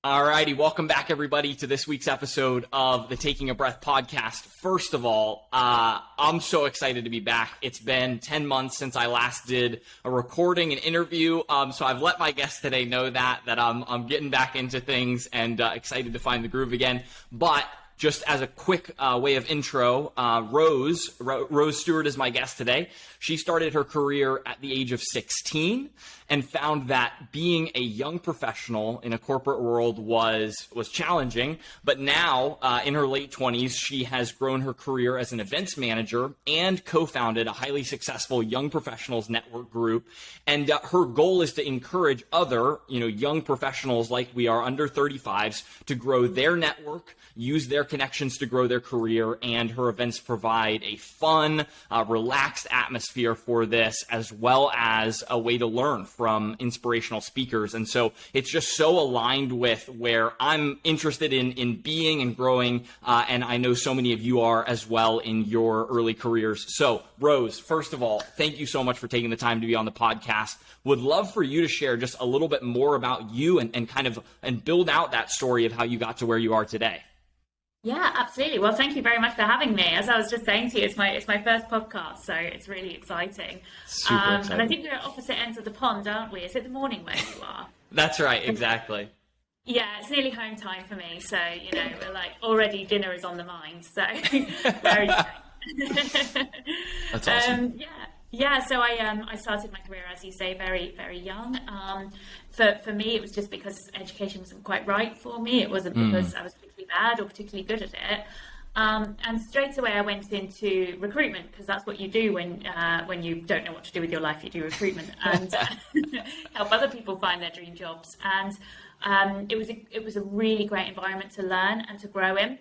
Alrighty, welcome back everybody to this week's episode of the Taking a Breath podcast. First of all, I'm so excited to be back. It's been 10 months since I last did a recording, an interview. So I've let my guests today know that I'm getting back into things and excited to find the groove again. But just as a quick way of intro, Rose Steward is my guest today. She started her career at the age of 16 and found that being a young professional in a corporate world was challenging. But now, in her late 20s, she has grown her career as an events manager and co-founded a highly successful young professionals network group. And her goal is to encourage other, young professionals like we are under 35s to grow their network, use their connections to grow their career, and her events provide a fun, relaxed atmosphere for this, as well as a way to learn from inspirational speakers. And so it's just so aligned with where I'm interested in being and growing, and I know so many of you are as well in your early careers. So Rose, first of all, thank you so much for taking the time to be on the podcast. Would love for you to share just a little bit more about you and build out that story of how you got to where you are today. Yeah, absolutely. Well, thank you very much for having me. As I was just saying to you, it's my first podcast, so it's really exciting. Super exciting. And I think we're at opposite ends of the pond, aren't we? Is it the morning where you are? That's right, exactly. Yeah, it's nearly home time for me, so we're like already dinner is on the mind. So very nice. That's awesome. Yeah. So I started my career, as you say, very, very young. For me, it was just because education wasn't quite right for me. It wasn't because I was particularly bad or particularly good at it. And straight away, I went into recruitment, because that's what you do when you don't know what to do with your life. You do recruitment and help other people find their dream jobs. And it was a really great environment to learn and to grow in.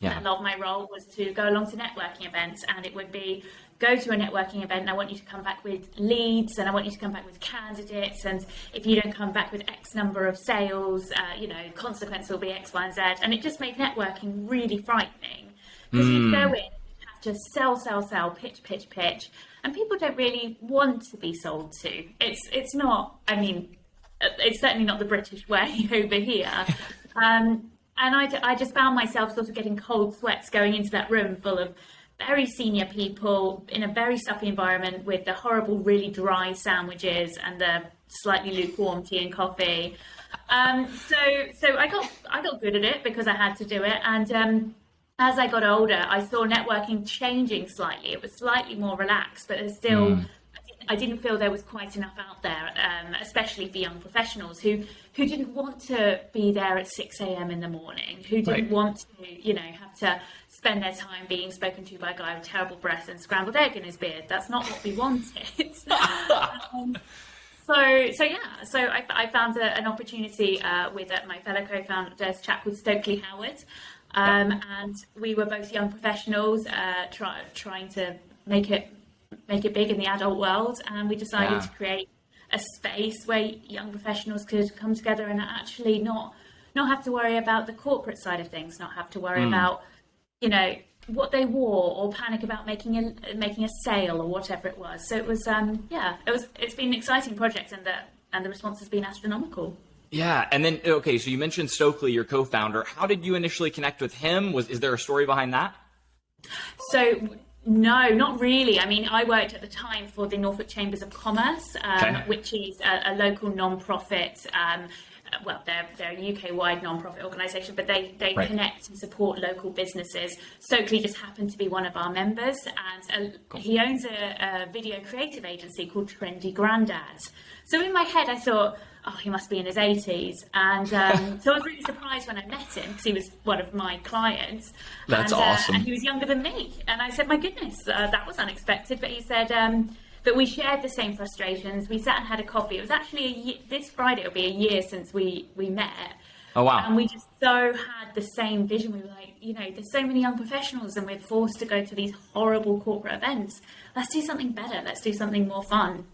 Yeah. And a lot of my role was to go along to networking events, and it would be go to a networking event and I want you to come back with leads, and I want you to come back with candidates, and if you don't come back with X number of sales, consequence will be X, Y, and Z. And it just made networking really frightening, because you'd go in, you'd have to sell, pitch, and people don't really want to be sold to. It's not, it's certainly not the British way over here. And I just found myself sort of getting cold sweats going into that room full of very senior people in a very stuffy environment with the horrible, really dry sandwiches and the slightly lukewarm tea and coffee. So I got good at it because I had to do it. And as I got older, I saw networking changing slightly. It was slightly more relaxed, but there's still... I didn't feel there was quite enough out there, especially for young professionals who didn't want to be there at 6 a.m. in the morning, who didn't want to, have to spend their time being spoken to by a guy with terrible breath and scrambled egg in his beard. That's not what we wanted. So I found an opportunity with my fellow co-founder, a chap called Stokely Howard, and we were both young professionals trying to make it big in the adult world, and we decided to create a space where young professionals could come together and actually not have to worry about the corporate side of things, not have to worry about what they wore, or panic about making a sale or whatever it was. So it was it's been an exciting project, and the response has been astronomical. Yeah. And then so you mentioned Stokely, your co-founder. How did you initially connect with him? Is there a story behind that? So no, not really. I worked at the time for the Norfolk Chambers of Commerce, which is a local non-profit. They're a UK-wide non-profit organisation, but they connect and support local businesses. Stokely just happened to be one of our members, and he owns a video creative agency called Trendy Granddads. So in my head, I thought, oh, he must be in his 80s. And so I was really surprised when I met him, because he was one of my clients. That's awesome. And he was younger than me. And I said, my goodness, that was unexpected. But he said, but we shared the same frustrations. We sat and had a coffee. It was actually this Friday, it'll be a year since we met. Oh, wow. And we just so had the same vision. We were like, there's so many young professionals and we're forced to go to these horrible corporate events. Let's do something better. Let's do something more fun.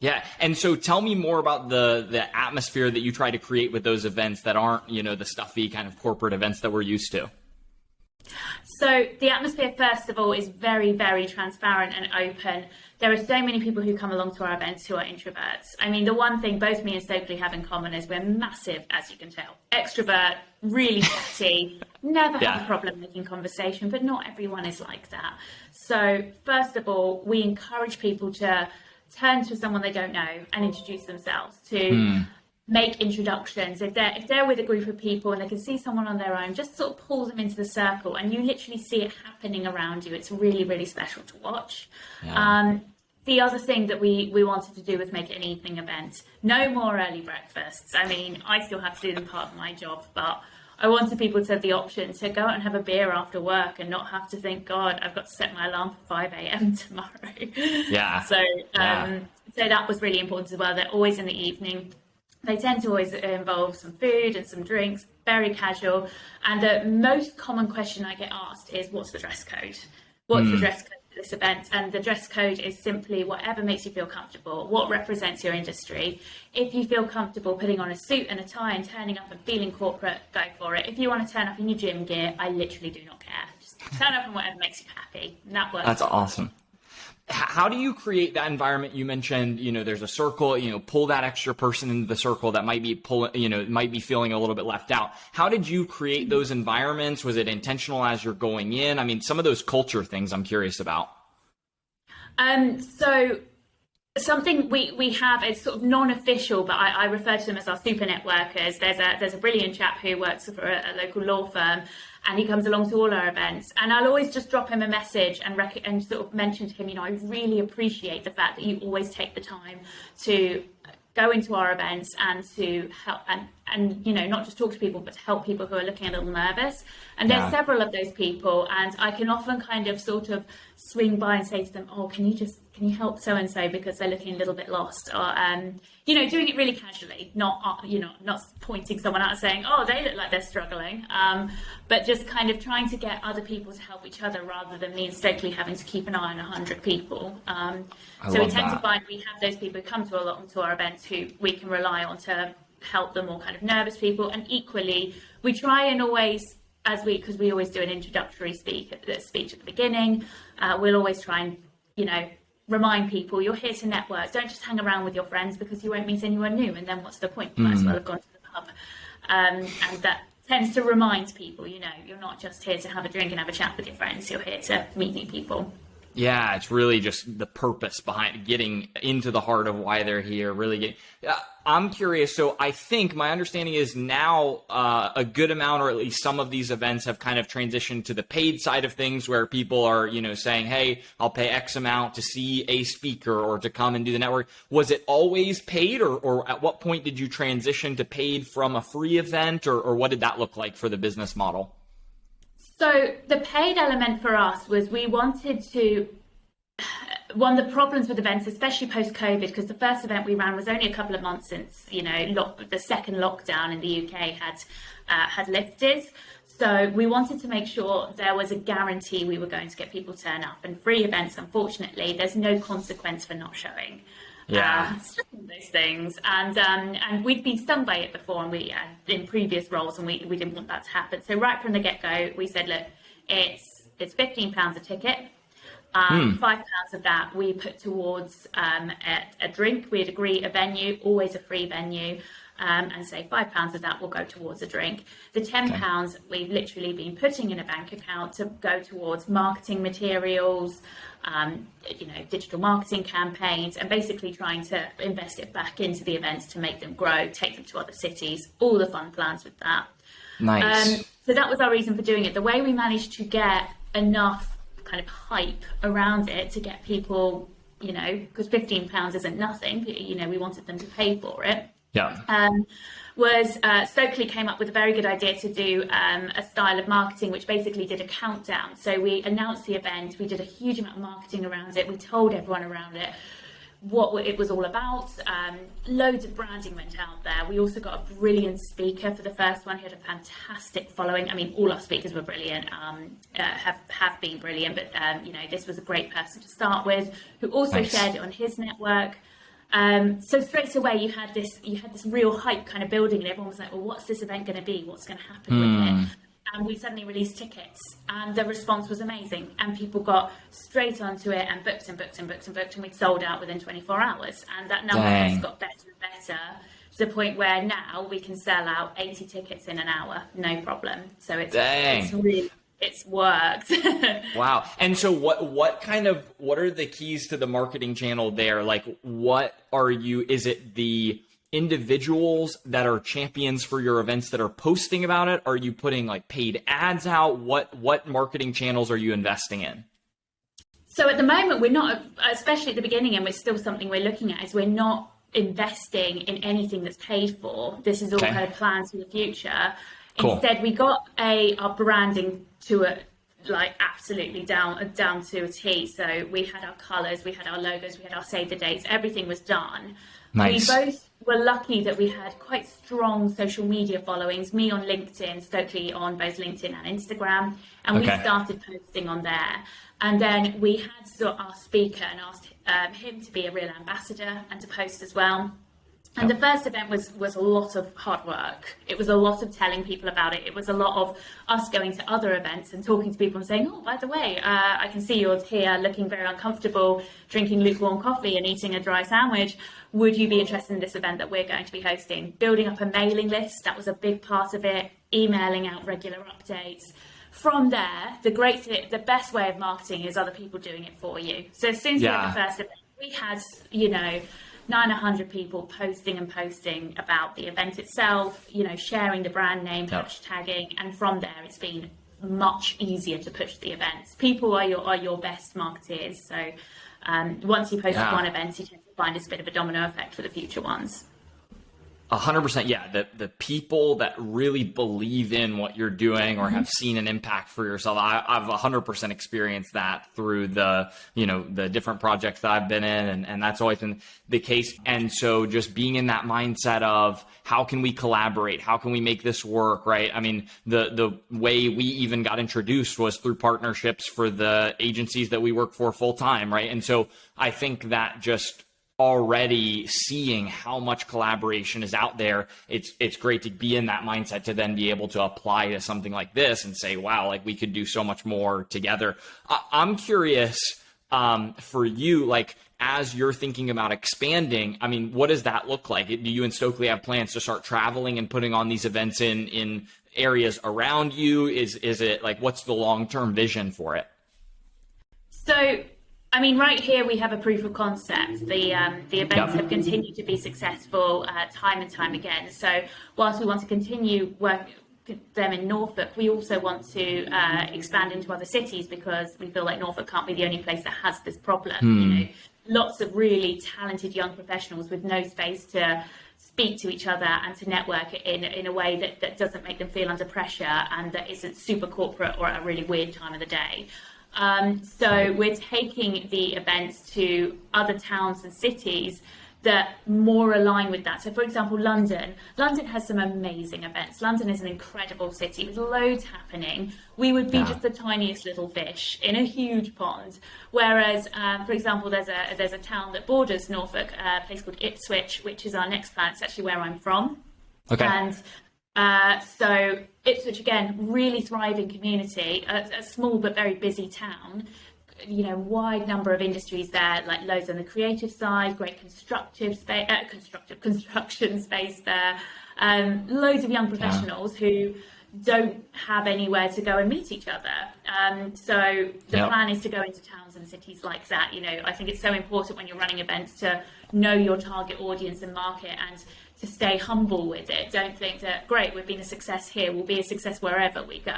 Yeah. And so tell me more about the atmosphere that you try to create with those events that aren't, the stuffy kind of corporate events that we're used to. So the atmosphere, first of all, is very, very transparent and open. There are so many people who come along to our events who are introverts. I mean, the one thing both me and Stokely have in common is we're massive, as you can tell. Extrovert, really chatty, never have a problem making conversation, but not everyone is like that. So first of all, we encourage people to turn to someone they don't know and introduce themselves, to make introductions. If they're with a group of people and they can see someone on their own, just sort of pull them into the circle, and you literally see it happening around you. It's really, really special to watch. The other thing that we wanted to do was make it an evening event. No more early breakfasts. I mean, I still have to do them part of my job, but I wanted people to have the option to go out and have a beer after work and not have to think, God, I've got to set my alarm for 5 a.m. tomorrow. So that was really important as well. They're always in the evening. They tend to always involve some food and some drinks, very casual. And the most common question I get asked is, what's the dress code? What's the dress code for this event? And the dress code is simply whatever makes you feel comfortable, what represents your industry. If you feel comfortable putting on a suit and a tie and turning up and feeling corporate, go for it. If you want to turn up in your gym gear, I literally do not care. Just turn up in whatever makes you happy. And that works. That's awesome. How do you create that environment? You mentioned, there's a circle, pull that extra person into the circle that might be might be feeling a little bit left out. How did you create those environments? Was it intentional as you're going in? I mean, some of those culture things I'm curious about. So something we have, it's sort of non-official, but I refer to them as our super networkers. There's a brilliant chap who works for a local law firm, and he comes along to all our events, and I'll always just drop him a message and sort of mention to him, I really appreciate the fact that you always take the time to go into our events and to help and not just talk to people, but to help people who are looking a little nervous. And there's several of those people, and I can often kind of sort of swing by and say to them, can you help so and so because they're looking a little bit lost, or doing it really casually, not pointing someone out and saying, they look like they're struggling, but just kind of trying to get other people to help each other rather than me and Stokely having to keep an eye on 100 people. So we tend to find we have those people who come to our events who we can rely on to help the more kind of nervous people, and equally we try and always, because we always do an introductory speech at the beginning, we'll always try and remind people, you're here to network. Don't just hang around with your friends because you won't meet anyone new, and then what's the point? You might as well have gone to the pub. And that tends to remind people, you're not just here to have a drink and have a chat with your friends, you're here to meet new people. Yeah, it's really just the purpose behind getting into the heart of why they're here. I'm curious. So I think my understanding is now a good amount, or at least some of these events have kind of transitioned to the paid side of things, where people are, saying, hey, I'll pay X amount to see a speaker or to come and do the network. Was it always paid, or at what point did you transition to paid from a free event, or what did that look like for the business model? So the paid element for us was we wanted to, one of the problems with events, especially post-COVID, because the first event we ran was only a couple of months since, the second lockdown in the UK had lifted. So we wanted to make sure there was a guarantee we were going to get people to turn up. And free events, unfortunately, there's no consequence for not showing. Those things, and we'd been stung by it before, and we in previous roles, and we didn't want that to happen. So right from the get-go, we said, look, it's £15 a ticket. £5 of that we put towards a drink. We'd agree a venue, always a free venue, and say £5 of that will go towards a drink. The £10 we've literally been putting in a bank account to go towards marketing materials, digital marketing campaigns, and basically trying to invest it back into the events to make them grow, take them to other cities, all the fun plans with that. Nice. So that was our reason for doing it. The way we managed to get enough kind of hype around it to get people, because £15 isn't nothing, we wanted them to pay for it. Was Stokely came up with a very good idea to do a style of marketing which basically did a countdown. So we announced the event, we did a huge amount of marketing around it, we told everyone around it what it was all about. Loads of branding went out there. We also got a brilliant speaker for the first one who had a fantastic following. I mean, all our speakers were brilliant, have been brilliant, but this was a great person to start with, who also shared it on his network. So straight away you had this real hype kind of building, and everyone was like, well, what's this event going to be? What's going to happen with it? and we suddenly released tickets, and the response was amazing, and people got straight onto it and booked and booked and booked and booked, and we'd sold out within 24 hours, and that number has got better and better, to the point where now we can sell out 80 tickets in an hour, no problem. So it's worked. Wow. And so what are the keys to the marketing channel there? Like, is it the individuals that are champions for your events that are posting about it? Are you putting like paid ads out? What marketing channels are you investing in? So at the moment, we're not, especially at the beginning, and it's still something we're looking at, is we're not investing in anything that's paid for. This is all kind of plans for the future. Cool. Instead, we got our branding to absolutely down to a T. So we had our colours, we had our logos, we had our save the dates, everything was done. Nice. We both were lucky that we had quite strong social media followings, me on LinkedIn, Stokely on both LinkedIn and Instagram, and we started posting on there. And then we had our speaker and asked him to be a real ambassador and to post as well. And the first event was a lot of hard work. It was a lot of telling people about it. It was a lot of us going to other events and talking to people and saying, oh, by the way, I can see you're here looking very uncomfortable, drinking lukewarm coffee and eating a dry sandwich. Would you be interested in this event that we're going to be hosting? Building up a mailing list, that was a big part of it. Emailing out regular updates. From there, the best way of marketing is other people doing it for you. So as soon as we had the first event, we had, 900 people posting about the event itself, sharing the brand name, hashtagging, and from there it's been much easier to push the events. People are your best marketeers, so once you post one event, you tend to find it's a bit of a domino effect for the future ones. 100%. Yeah. The people that really believe in what you're doing or have seen an impact for yourself. I've 100% experienced that through the different projects that I've been in, and that's always been the case. And so just being in that mindset of how can we collaborate? How can we make this work? Right. I mean, the way we even got introduced was through partnerships for the agencies that we work for full time. Right. And so I think that just already seeing how much collaboration is out there, it's great to be in that mindset to then be able to apply to something like this and say, wow, like we could do so much more together. I'm curious for you, like as you're thinking about expanding, I mean, what does that look like? Do you and Stokely have plans to start traveling and putting on these events in areas around you? Is it like, what's the long-term vision for it? So I mean, right here we have a proof of concept. The events have continued to be successful time and time again. So whilst we want to continue working them in Norfolk, we also want to expand into other cities because we feel like Norfolk can't be the only place that has this problem. Lots of really talented young professionals with no space to speak to each other and to network in a way that doesn't make them feel under pressure and that isn't super corporate or at a really weird time of the day. So we're taking the events to other towns and cities that more align with that. So for example, London has some amazing events. London is an incredible city with loads happening. We would be just the tiniest little fish in a huge pond. Whereas, for example, there's a town that borders Norfolk, a place called Ipswich, which is our next plan. It's actually where I'm from. Okay. And so Ipswich, again, really thriving community, a small but very busy town, wide number of industries there, like loads on the creative side, great construction space there, loads of young professionals who don't have anywhere to go and meet each other. So the plan is to go into towns and cities like that. I think it's so important when you're running events to know your target audience and market and to stay humble with it. Don't think that, great, we've been a success here, we'll be a success wherever we go.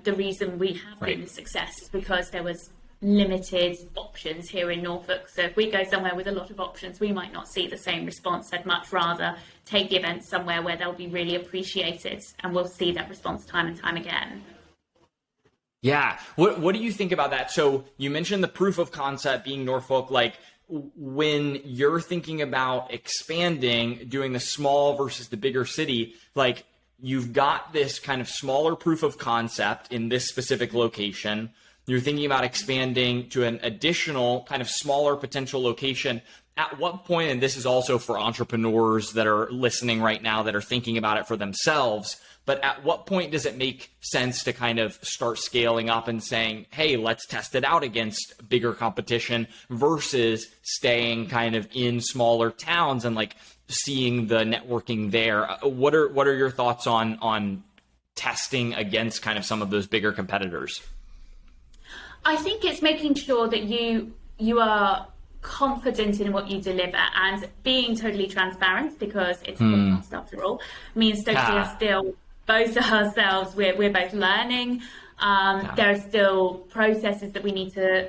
The reason we have been a success is because there was limited options here in Norfolk. So if we go somewhere with a lot of options, we might not see the same response. I'd much rather take the event somewhere where they'll be really appreciated and we'll see that response time and time again. Yeah. What do you think about that? So you mentioned the proof of concept being Norfolk. Like, when you're thinking about expanding, doing the small versus the bigger city, like you've got this kind of smaller proof of concept in this specific location. You're thinking about expanding to an additional kind of smaller potential location. At what point, and this is also for entrepreneurs that are listening right now that are thinking about it for themselves, but at what point does it make sense to kind of start scaling up and saying, hey, let's test it out against bigger competition versus staying kind of in smaller towns and like seeing the networking there? What are your thoughts on testing against kind of some of those bigger competitors? I think it's making sure that you are confident in what you deliver and being totally transparent, because it's a podcast after all. Me and Stokely are still both ourselves. We're both learning. There are still processes that we need to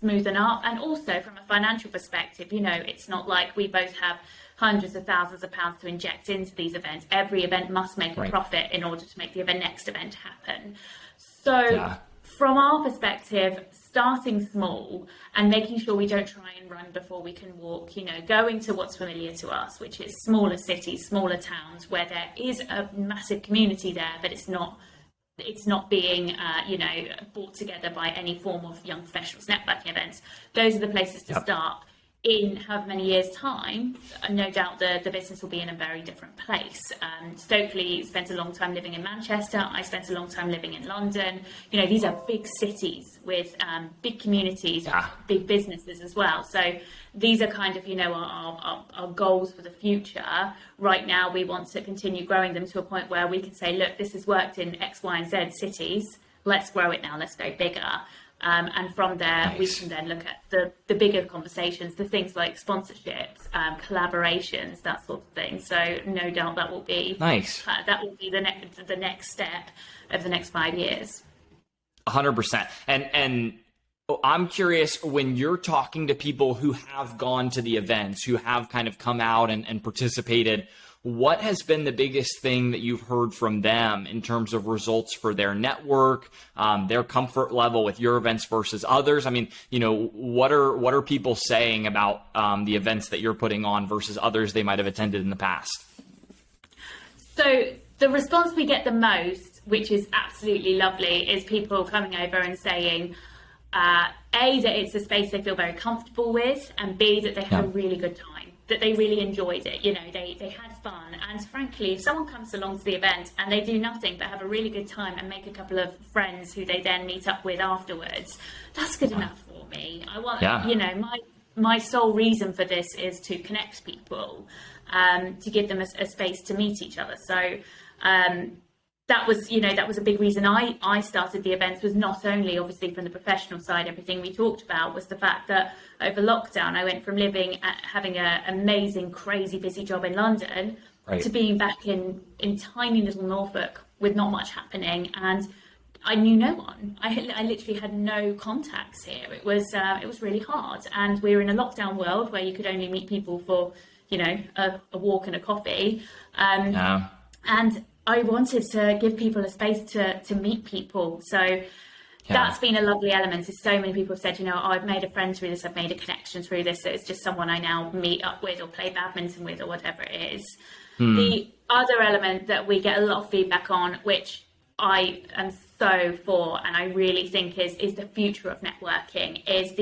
smoothen up, and also from a financial perspective, it's not like we both have hundreds of thousands of pounds to inject into these events. Every event must make a profit in order to make the next event happen. So from our perspective, starting small and making sure we don't try and run before we can walk, going to what's familiar to us, which is smaller cities, smaller towns where there is a massive community there, but it's not being, brought together by any form of young professionals networking events. Those are the places to start. In however many years' time, no doubt the business will be in a very different place. Stokely spent a long time living in Manchester. I spent a long time living in London. These are big cities with big communities, big businesses as well. So these are kind of, our goals for the future. Right now, we want to continue growing them to a point where we can say, look, this has worked in X, Y, and Z cities. Let's grow it now. Let's go bigger. And from there, we can then look at the bigger conversations, the things like sponsorships, collaborations, that sort of thing. So no doubt that will be that will be the next step over the next 5 years. 100%. And I'm curious, when you're talking to people who have gone to the events, who have kind of come out and participated, what has been the biggest thing that you've heard from them in terms of results for their network, their comfort level with your events versus others? I mean, what are people saying about the events that you're putting on versus others they might have attended in the past? So the response we get the most, which is absolutely lovely, is people coming over and saying, A, that it's a space they feel very comfortable with, and B, that they had a really good time, that they really enjoyed it. They had fun. And frankly, if someone comes along to the event and they do nothing but have a really good time and make a couple of friends who they then meet up with afterwards, that's good enough for me. I want, my sole reason for this is to connect people, to give them a space to meet each other. So, that was a big reason I started the events, was not only obviously from the professional side. Everything we talked about was the fact that over lockdown, I went from having an amazing, crazy busy job in London to being back in tiny little Norfolk with not much happening. And I knew no one. I literally had no contacts here. It was really hard. And we were in a lockdown world where you could only meet people for, a walk and a coffee. And I wanted to give people a space to meet people. So that's been a lovely element. Is so many people have said, I've made a friend through this, I've made a connection through this. So it's just someone I now meet up with or play badminton with or whatever it is. The other element that we get a lot of feedback on, which I am so for, and I really think is the future of networking, is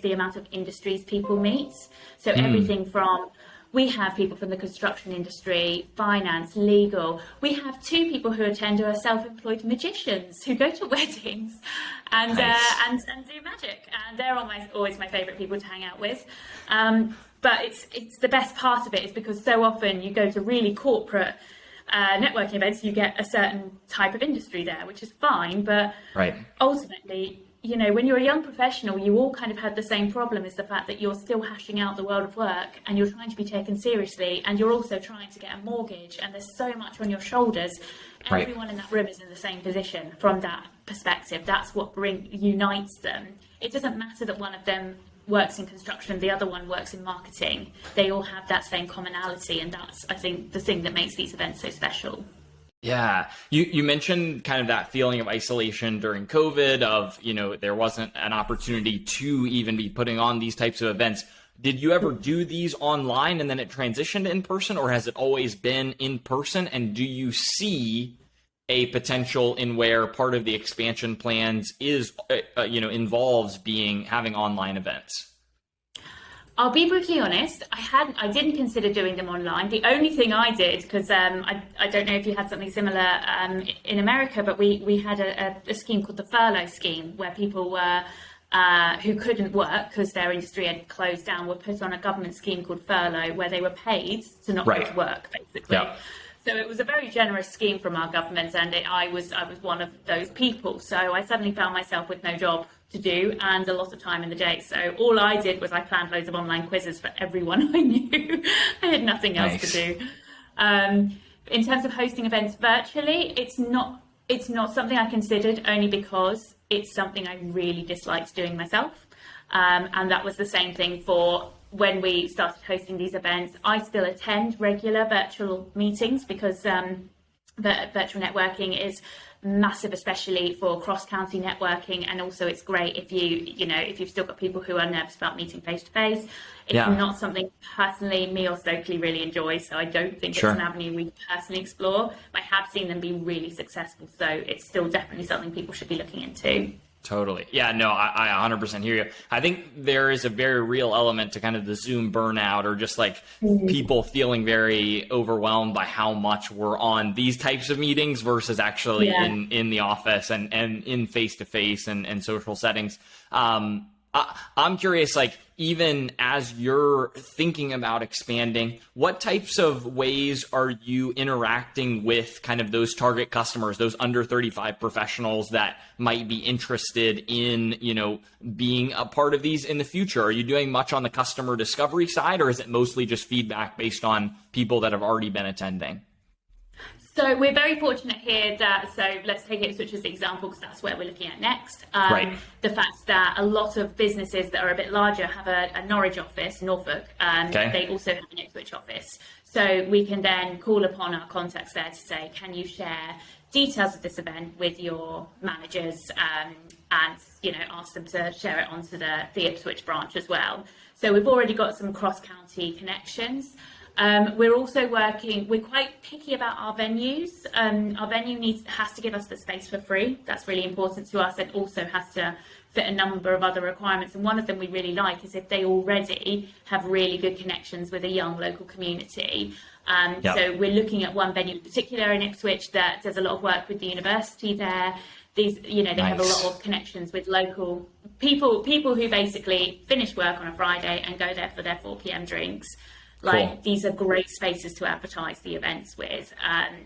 the amount of industries people meet. So everything from, we have people from the construction industry, finance, legal. We have 2 people who attend who are self-employed magicians who go to weddings and do magic. And they're always my favourite people to hang out with. But it's the best part of it is because so often you go to really corporate networking events, you get a certain type of industry there, which is fine. But ultimately, when you're a young professional, you all kind of had the same problem, is the fact that you're still hashing out the world of work and you're trying to be taken seriously, and you're also trying to get a mortgage, and there's so much on your shoulders. Everyone in that room is in the same position from that perspective. That's what unites them. It doesn't matter that one of them works in construction, the other one works in marketing. They all have that same commonality, and that's, I think, the thing that makes these events so special. Yeah. You mentioned kind of that feeling of isolation during COVID, of, there wasn't an opportunity to even be putting on these types of events. Did you ever do these online and then it transitioned to in person, or has it always been in person? And do you see a potential in where part of the expansion plans is, involves having online events? I'll be brutally honest. I didn't consider doing them online. The only thing I did, because I don't know if you had something similar in America, but we had a scheme called the furlough scheme, where people were who couldn't work because their industry had closed down were put on a government scheme called furlough, where they were paid to not go to work, basically. Yep. So it was a very generous scheme from our government, and I was one of those people. So I suddenly found myself with no job to do and a lot of time in the day. So all I did was I planned loads of online quizzes for everyone I knew. I had nothing else to do. In terms of hosting events virtually, it's not something I considered, only because it's something I really disliked doing myself. And that was the same thing for when we started hosting these events. I still attend regular virtual meetings because virtual networking is massive, especially for cross-county networking, and also it's great if you've still got people who are nervous about meeting face to face. It's not something personally me or Stokely really enjoy, so I don't think it's an avenue we personally explore. I have seen them be really successful, so it's still definitely something people should be looking into. Totally. Yeah, no, I 100% hear you. I think there is a very real element to kind of the Zoom burnout, or just like people feeling very overwhelmed by how much we're on these types of meetings versus actually in the office and in face-to-face and social settings. I'm curious, like, even as you're thinking about expanding, what types of ways are you interacting with kind of those target customers, those under 35 professionals that might be interested in, being a part of these in the future? Are you doing much on the customer discovery side, or is it mostly just feedback based on people that have already been attending? So we're very fortunate here so let's take Ipswich as the example, because that's where we're looking at next. The fact that a lot of businesses that are a bit larger have a Norwich office, Norfolk, they also have an Ipswich office. So we can then call upon our contacts there to say, can you share details of this event with your managers, and ask them to share it onto the Ipswich branch as well. So we've already got some cross-county connections. We're also we're quite picky about our venues. Our venue has to give us the space for free. That's really important to us. It also has to fit a number of other requirements. And one of them we really like is if they already have really good connections with a young local community. So we're looking at one venue in particular in Ipswich that does a lot of work with the university there. They have a lot of connections with local people who basically finish work on a Friday and go there for their 4 p.m. drinks. These are great spaces to advertise the events with.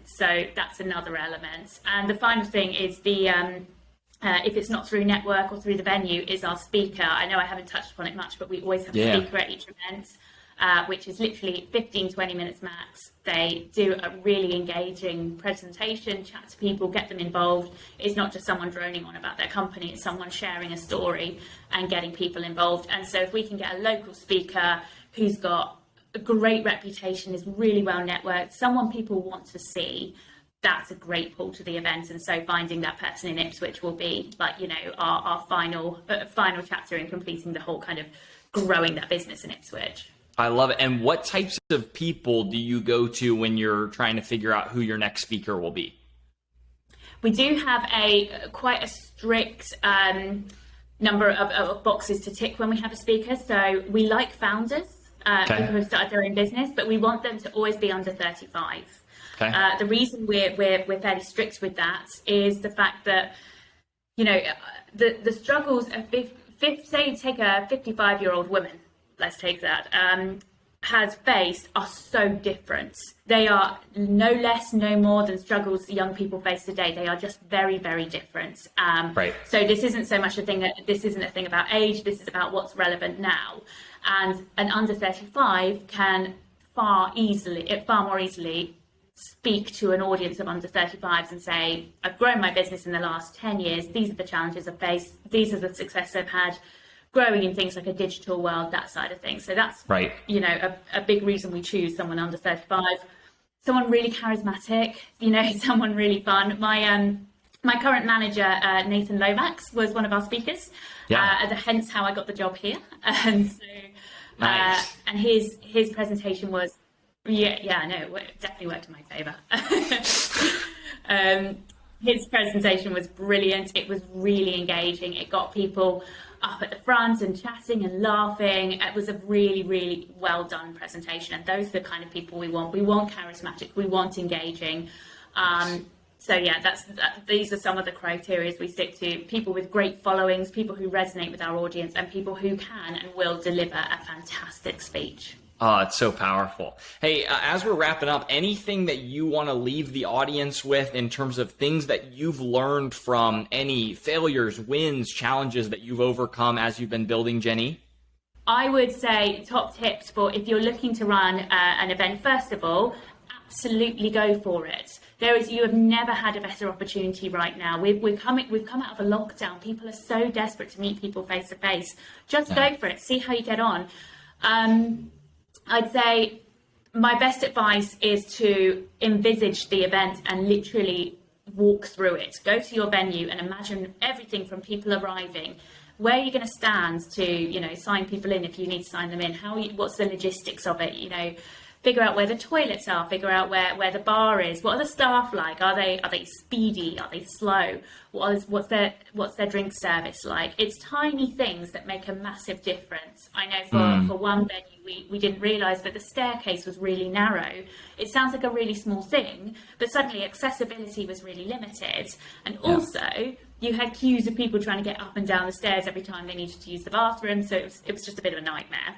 So that's another element. And the final thing is if it's not through network or through the venue, is our speaker. I know I haven't touched upon it much, but we always have a speaker at each event, which is literally 15, 20 minutes max. They do a really engaging presentation, chat to people, get them involved. It's not just someone droning on about their company, it's someone sharing a story and getting people involved. And so if we can get a local speaker who's got a great reputation, is really well networked, someone people want to see, that's a great pull to the event. And so finding that person in Ipswich will be our final chapter in completing the whole kind of growing that business in Ipswich. I love it. And what types of people do you go to when you're trying to figure out who your next speaker will be? We do have quite a strict number of boxes to tick when we have a speaker. So we like founders. People who have started their own business, but we want them to always be under 35. The reason we're fairly strict with that is the fact that, the struggles of, say, take a 55-year-old woman, let's take that, has faced are so different. They are no less, no more than struggles young people face today. They are just very, very different. So this isn't so much this isn't a thing about age. This is about what's relevant now. And an under 35 can far more easily speak to an audience of under 35s and say, I've grown my business in the last 10 years. These are the challenges I've faced. These are the success I've had growing in things like a digital world, that side of things. So that's, a big reason we choose someone under 35. Someone really charismatic, someone really fun. My current manager, Nathan Lomax, was one of our speakers. Hence how I got the job here. And so, and his presentation was, it definitely worked in my favour. His presentation was brilliant. It was really engaging. It got people up at the front and chatting and laughing. It was a really, really well done presentation. And those are the kind of people we want. We want charismatic, we want engaging. So yeah, these are some of the criteria we stick to. People with great followings, people who resonate with our audience, and people who can and will deliver a fantastic speech. Oh, it's so powerful. Hey, as we're wrapping up, anything that you want to leave the audience with in terms of things that you've learned from any failures, wins, challenges that you've overcome as you've been building Jenny? I would say top tips for if you're looking to run an event, first of all, absolutely go for it. You have never had a better opportunity right now. We've come out of a lockdown. People are so desperate to meet people face to face. Just go for it. See how you get on. I'd say my best advice is to envisage the event and literally walk through it. Go to your venue and imagine everything from people arriving, where you're going to stand to, sign people in if you need to sign them in. What's the logistics of it? Figure out where the toilets are, figure out where the bar is. What are the staff like? Are they speedy? Are they slow? What's their drink service like? It's tiny things that make a massive difference. I know for one venue we didn't realise, but the staircase was really narrow. It sounds like a really small thing, but suddenly accessibility was really limited. And also you had queues of people trying to get up and down the stairs every time they needed to use the bathroom. So it was just a bit of a nightmare.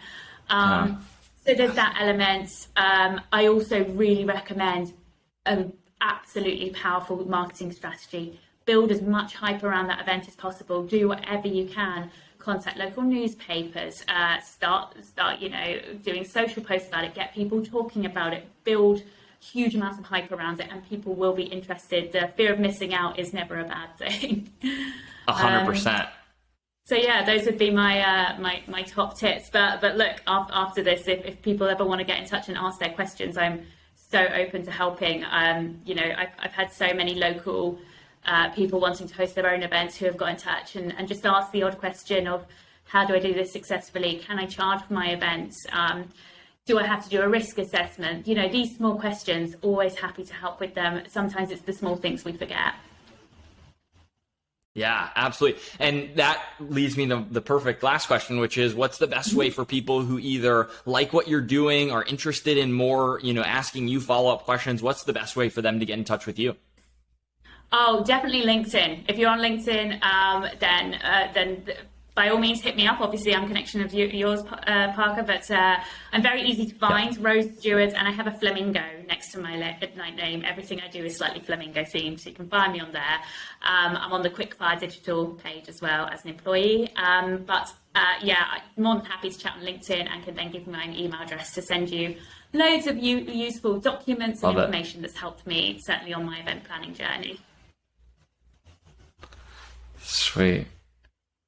So there's that element. I also really recommend an absolutely powerful marketing strategy. Build as much hype around that event as possible. Do whatever you can. Contact local newspapers. Start doing social posts about it. Get people talking about it. Build huge amounts of hype around it, and people will be interested. The fear of missing out is never a bad thing. 100%. So yeah, those would be my my top tips. But look, after this, if people ever want to get in touch and ask their questions, I'm so open to helping. I've had so many local people wanting to host their own events who have got in touch and just ask the odd question of, how do I do this successfully? Can I charge for my events? Do I have to do a risk assessment? These small questions, always happy to help with them. Sometimes it's the small things we forget. Yeah, absolutely. And that leads me to the perfect last question, which is, what's the best way for people who either like what you're doing, are interested in more, asking you follow-up questions? What's the best way for them to get in touch with you? Oh, definitely LinkedIn. If you're on LinkedIn, then by all means hit me up. Obviously, I'm a connection of yours, Parker, but I'm very easy to find. Yeah. Rose Steward, and I have a flamingo next to my name. Everything I do is slightly flamingo themed, so you can find me on there. I'm on the Quickfire Digital page as well as an employee. I'm more than happy to chat on LinkedIn, and can then give my email address to send you loads of useful documents and information that's helped me, certainly on my event planning journey. Sweet.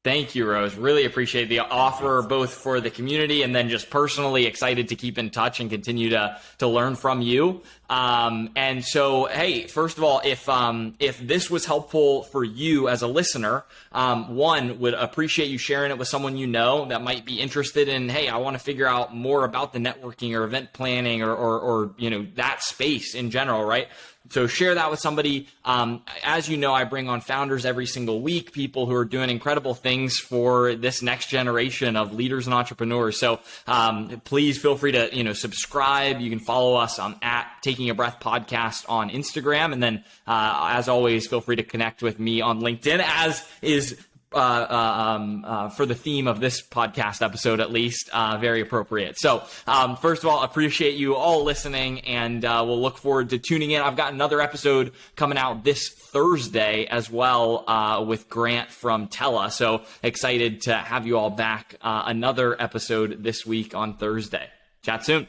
Thank you, Rose. Really appreciate the offer, both for the community and then just personally excited to keep in touch and continue to learn from you. And so, hey, first of all, if this was helpful for you as a listener, one, would appreciate you sharing it with someone that might be interested in, hey, I want to figure out more about the networking or event planning or that space in general, right? So share that with somebody. As you know, I bring on founders every single week, people who are doing incredible things for this next generation of leaders and entrepreneurs. So please feel free to subscribe. You can follow us at Taking a Breath Podcast on Instagram. And then as always, feel free to connect with me on LinkedIn, as is for the theme of this podcast episode, at least, very appropriate. So first of all, appreciate you all listening, and we'll look forward to tuning in. I've got another episode coming out this Thursday as well with Grant from Tella. So excited to have you all back. Another episode this week on Thursday. Chat soon.